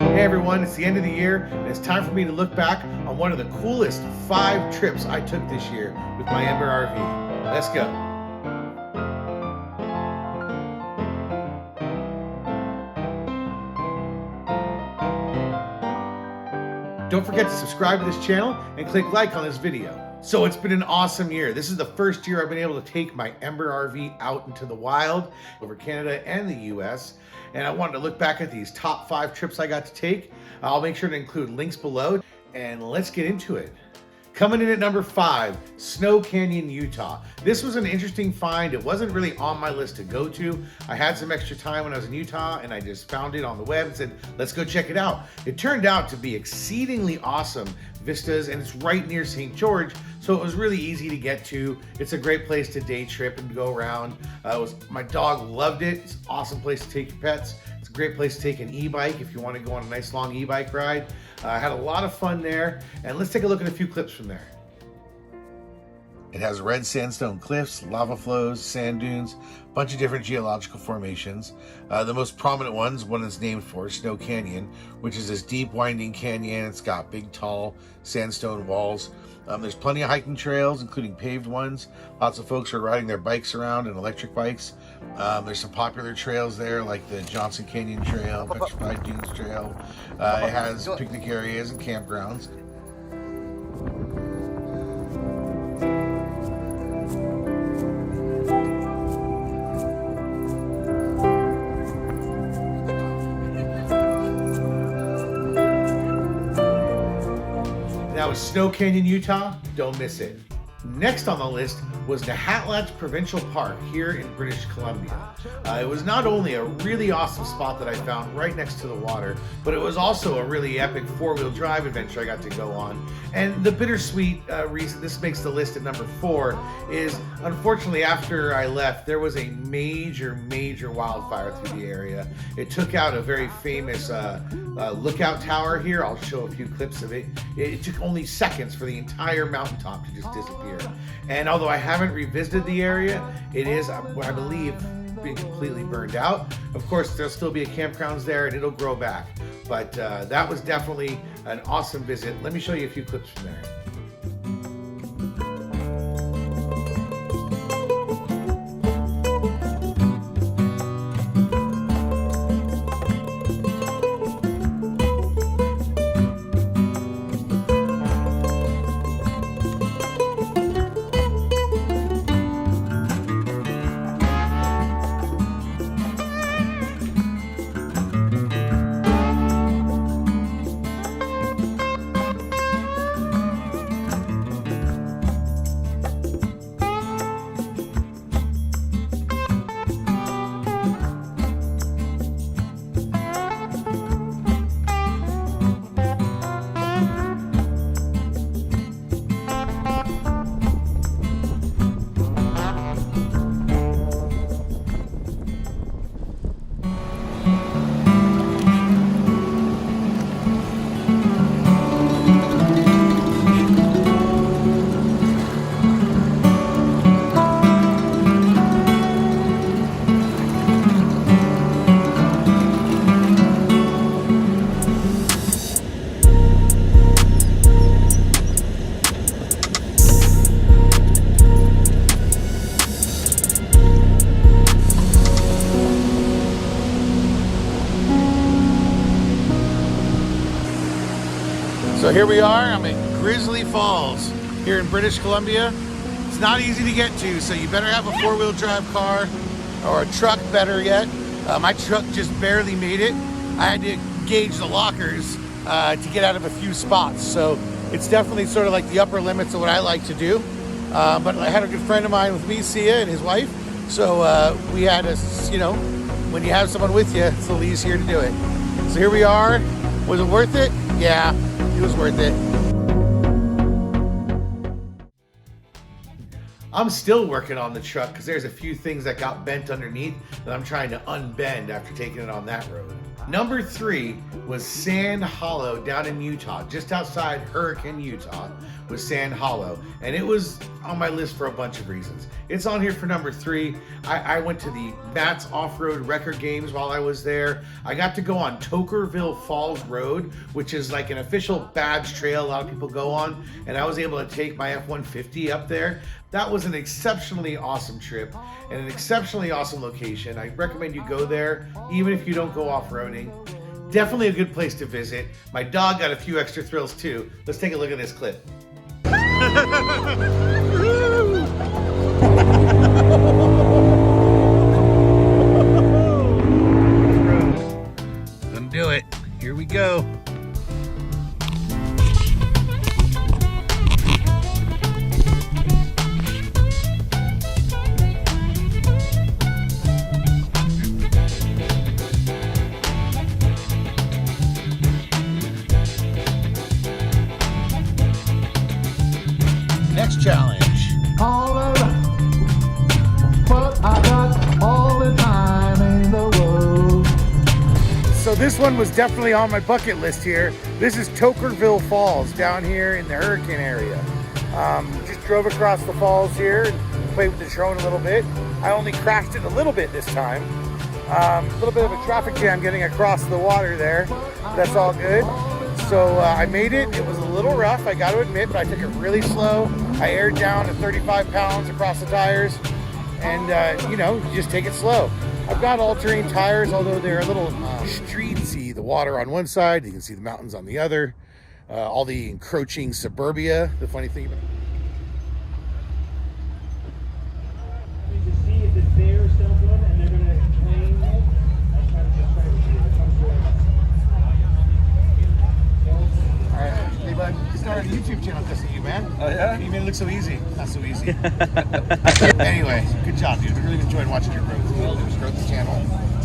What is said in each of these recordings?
Hey everyone, it's the end of the year and it's time for me to look back on one of the coolest 5 trips I took this year with my Ember RV. Let's go. Don't forget to subscribe to this channel and click like on this video. So it's been an awesome year. This is the first year I've been able to take my Ember RV out into the wild over Canada and the US. And I wanted to look back at these top 5 trips I got to take. I'll make sure to include links below and let's get into it. Coming in at number 5, Snow Canyon, Utah. This was an interesting find. It wasn't really on my list to go to. I had some extra time when I was in Utah and I just found it on the web and said, let's go check it out. It turned out to be exceedingly awesome vistas and it's right near St. George, so it was really easy to get to. It's a great place to day trip and go around. My dog loved it. It's an awesome place to take your pets. It's a great place to take an e-bike if you want to go on a nice long e-bike ride. I had a lot of fun there, and let's take a look at a few clips from there. It has red sandstone cliffs, lava flows, sand dunes, a bunch of different geological formations. The most prominent one is named for Snow Canyon, which is this deep winding canyon. It's got big tall sandstone walls. There's plenty of hiking trails, including paved ones. Lots of folks are riding their bikes around and electric bikes. There's some popular trails there like the Johnson Canyon Trail, Petrified Dunes Trail. It has picnic areas and campgrounds. Now with Snow Canyon, Utah, don't miss it. Next on the list was Nahatlatch Provincial Park here in British Columbia. It was not only a really awesome spot that I found right next to the water, but it was also a really epic 4-wheel drive adventure I got to go on. And the bittersweet reason this makes the list at number 4 is, unfortunately, after I left, there was a major wildfire through the area. It took out a very famous lookout tower here. I'll show a few clips of it. It took only seconds for the entire mountaintop to just disappear. And although I haven't revisited the area, it is, I believe, being completely burned out. Of course, there'll still be campgrounds there and it'll grow back. But that was definitely an awesome visit. Let me show you a few clips from there. So here we are, I'm at Grizzly Falls here in British Columbia. It's not easy to get to, so you better have a 4-wheel drive car or a truck, better yet. My truck just barely made it. I had to gauge the lockers to get out of a few spots. So it's definitely sort of like the upper limits of what I like to do. But I had a good friend of mine with me, Sia, and his wife. So we had a, when you have someone with you, it's a little easier to do it. So here we are. Was it worth it? Yeah, it was worth it. I'm still working on the truck because there's a few things that got bent underneath that I'm trying to unbend after taking it on that road. Number 3 was Sand Hollow down in Utah, just outside Hurricane, Utah, was Sand Hollow, and it was on my list for a bunch of reasons. It's on here for number 3. I went to the Matt's Off-Road Record Games while I was there. I got to go on Tokerville Falls Road, which is like an official badge trail a lot of people go on, and I was able to take my F-150 up there. That was an exceptionally awesome trip and an exceptionally awesome location. I recommend you go there, even if you don't go off-roading. Definitely a good place to visit. My dog got a few extra thrills too. Let's take a look at this clip. Gonna do it. Here we go. Next challenge. All around, but I got all the time in the world. So this one was definitely on my bucket list here. This is Tokerville Falls down here in the hurricane area. Just drove across the falls here and played with the drone a little bit. I only crashed it a little bit this time. A little bit of a traffic jam getting across the water there. That's all good. So I made it. It was a little rough, I got to admit, but I took it really slow. I aired down to 35 pounds across the tires, and you know, you just take it slow. I've got all-terrain tires, although they're a little streetsy. The water on one side, you can see the mountains on the other. All the encroaching suburbia. The funny thing about You can see if it's there, cell phone, and they're gonna claim it. I'm trying to see if it comes through. Hey bud, you started a YouTube channel because of you, man. Oh yeah? You made it look so easy. Not so easy. Anyway, good job, dude. I really enjoyed watching your growth. Your growth channel.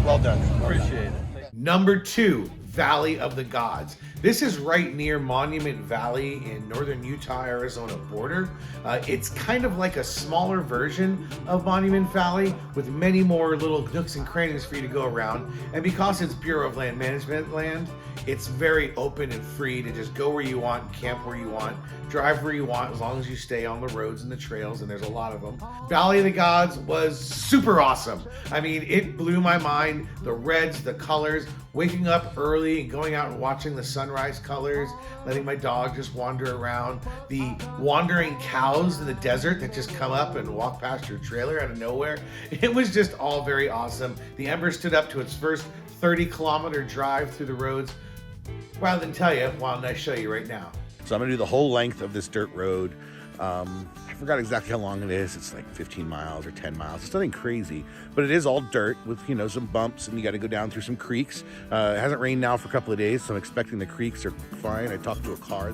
Well done. Appreciate it. Number 2, Valley of the Gods. This is right near Monument Valley in northern Utah-Arizona border. It's kind of like a smaller version of Monument Valley with many more little nooks and crannies for you to go around. And because it's Bureau of Land Management land, it's very open and free to just go where you want, camp where you want, drive where you want, as long as you stay on the roads and the trails, and there's a lot of them. Valley of the Gods was super awesome. I mean, it blew my mind. The reds, the colors, waking up early and going out and watching the sunrise colors, letting my dog just wander around, the wandering cows in the desert that just come up and walk past your trailer out of nowhere. It was just all very awesome. The Ember stood up to its first 30-kilometer drive through the roads. Rather than tell you, why don't I show you right now? So I'm gonna do the whole length of this dirt road. I forgot exactly how long it is. It's like 15 miles or 10 miles. It's nothing crazy, but it is all dirt with, you know, some bumps, and you got to go down through some creeks. It hasn't rained now for a couple of days, so I'm expecting the creeks are fine. I talked to a car.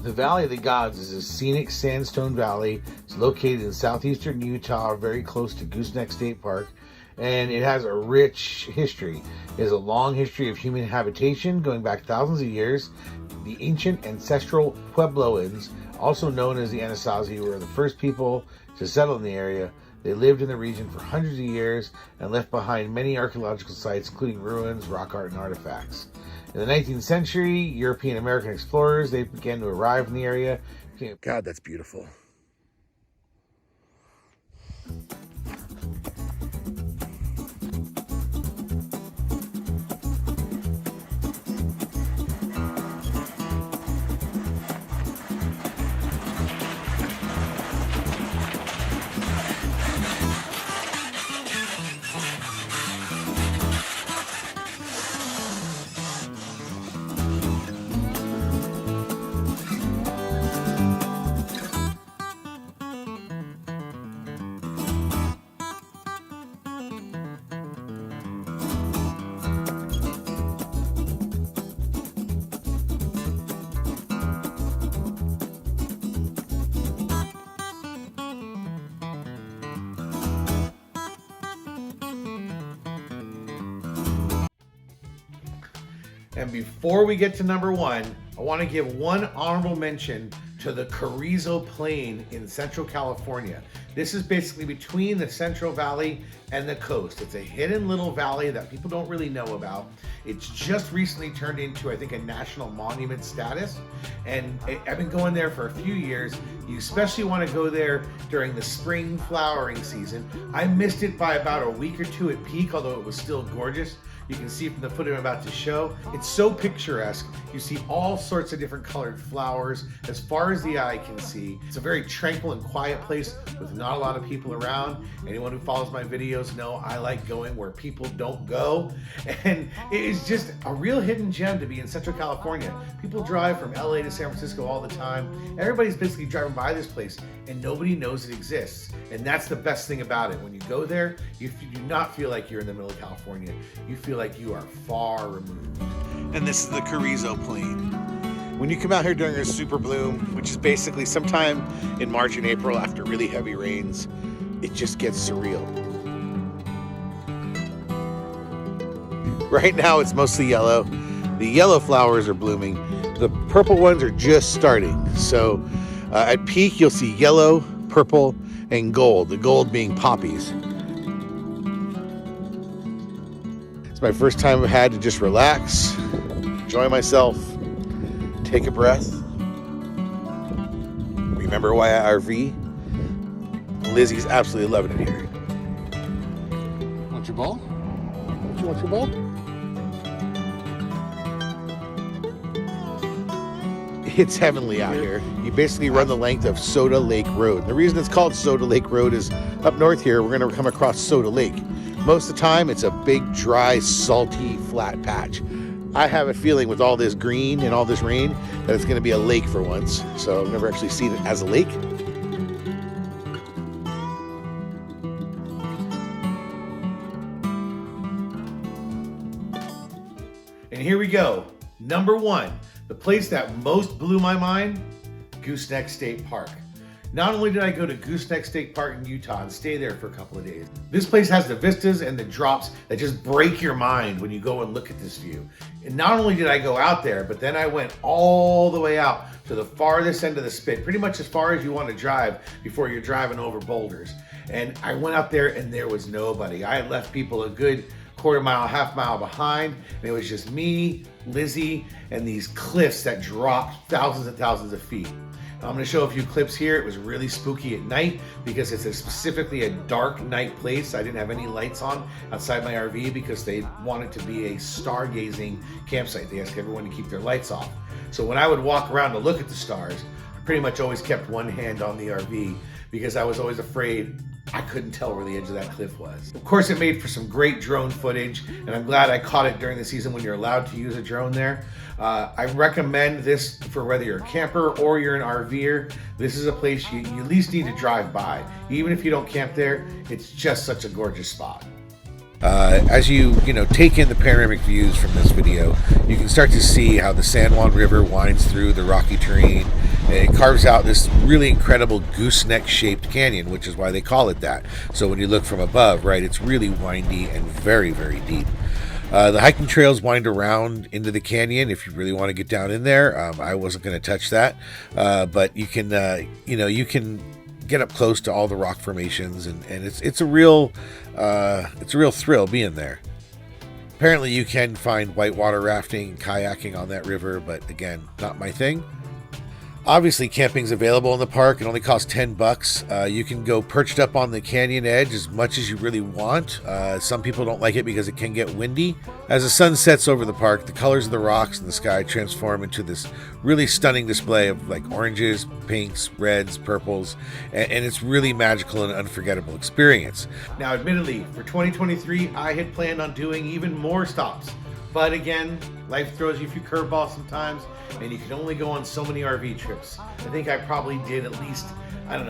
The Valley of the Gods is a scenic sandstone valley. It's located in southeastern Utah, very close to Gooseneck State Park, and it has a rich history. It has a long history of human habitation going back thousands of years. The ancient ancestral Puebloans, also known as the Anasazi, were the first people to settle in the area. They lived in the region for hundreds of years and left behind many archaeological sites, including ruins, rock art, and artifacts. In the 19th century, European American explorers, they began to arrive in the area. God, that's beautiful. And before we get to number 1, I want to give one honorable mention to the Carrizo Plain in Central California. This is basically between the Central Valley and the coast. It's a hidden little valley that people don't really know about. It's just recently turned into, I think, a national monument status. And I've been going there for a few years. You especially want to go there during the spring flowering season. I missed it by about a week or two at peak, although it was still gorgeous. You can see from the footage I'm about to show, it's so picturesque. You see all sorts of different colored flowers as far as the eye can see. It's a very tranquil and quiet place with not a lot of people around. Anyone who follows my videos know I like going where people don't go. And it is just a real hidden gem to be in Central California. People drive from LA to San Francisco all the time. Everybody's basically driving by this place and nobody knows it exists. And that's the best thing about it. When you go there, you do not feel like you're in the middle of California. You feel like you are far removed. And this is the Carrizo Plain. When you come out here during a super bloom, which is basically sometime in March and April after really heavy rains, it just gets surreal. Right now it's mostly yellow. The yellow flowers are blooming. The purple ones are just starting. So at peak you'll see yellow, purple, and gold. The gold being poppies. It's my first time I've had to just relax, enjoy myself, take a breath, remember why I RV. Lizzie's absolutely loving it here. Want your ball? You want your ball? It's heavenly out here. You basically run the length of Soda Lake Road. The reason it's called Soda Lake Road is up north here, we're gonna come across Soda Lake. Most of the time, it's a big, dry, salty, flat patch. I have a feeling with all this green and all this rain that it's gonna be a lake for once. So I've never actually seen it as a lake. And here we go. Number one, the place that most blew my mind, Gooseneck State Park. Not only did I go to Gooseneck State Park in Utah and stay there for a couple of days, this place has the vistas and the drops that just break your mind when you go and look at this view. And not only did I go out there, but then I went all the way out to the farthest end of the spit, pretty much as far as you want to drive before you're driving over boulders. And I went out there and there was nobody. I had left people a good quarter mile, half mile behind, and it was just me, Lizzie, and these cliffs that dropped thousands and thousands of feet. I'm going to show a few clips here. It was really spooky at night because it's specifically a dark night place. I didn't have any lights on outside my RV because they wanted to be a stargazing campsite. They asked everyone to keep their lights off. So when I would walk around to look at the stars, I pretty much always kept one hand on the RV because I was always afraid I couldn't tell where the edge of that cliff was. Of course, it made for some great drone footage, and I'm glad I caught it during the season when you're allowed to use a drone there. I recommend this for whether you're a camper or you're an RVer. This is a place you at least need to drive by. Even if you don't camp there, it's just such a gorgeous spot. As you take in the panoramic views from this video, you can start to see how the San Juan River winds through the rocky terrain. And it carves out this really incredible gooseneck shaped canyon, which is why they call it that. So when you look from above, right, it's really windy and very, very deep. The hiking trails wind around into the canyon if you really want to get down in there. I wasn't going to touch that, but you can, you can get up close to all the rock formations, and it's a real thrill being there. Apparently, you can find whitewater rafting and kayaking on that river, but again, not my thing. Obviously, camping's available in the park. It only costs $10. You can go perched up on the canyon edge as much as you really want. Some people don't like it because it can get windy. As the sun sets over the park, the colors of the rocks and the sky transform into this really stunning display of like oranges, pinks, reds, purples, and it's really magical and unforgettable experience. Now, admittedly, for 2023, I had planned on doing even more stops. But again, life throws you a few curveballs sometimes, and you can only go on so many RV trips. I think I probably did at least,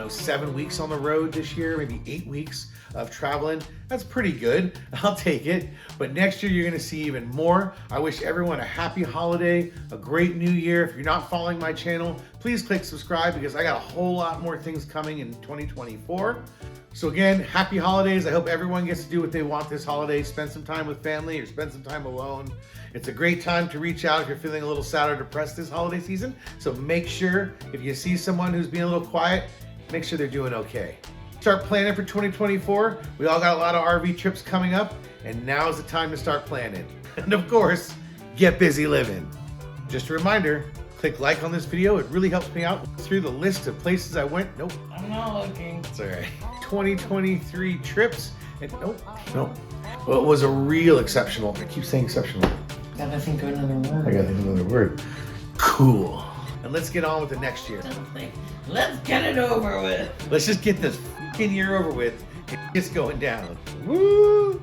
7 weeks on the road this year, maybe 8 weeks of traveling. That's pretty good. I'll take it. But next year, you're going to see even more. I wish everyone a happy holiday, a great new year. If you're not following my channel, please click subscribe because I got a whole lot more things coming in 2024. So again, happy holidays. I hope everyone gets to do what they want this holiday. Spend some time with family or spend some time alone. It's a great time to reach out if you're feeling a little sad or depressed this holiday season. So make sure if you see someone who's being a little quiet, make sure they're doing okay. Start planning for 2024. We all got a lot of RV trips coming up, and now's the time to start planning. And of course, get busy living. Just a reminder, click like on this video. It really helps me out through the list of places I went. Nope. I'm not looking. It's all right. 2023 trips. And nope. Well, it was a real exceptional. I keep saying exceptional. Gotta think of another word. I gotta think of another word. Cool. And let's get on with the next year. Let's get it over with. Let's just get this fucking year over with. It's going down. Woo!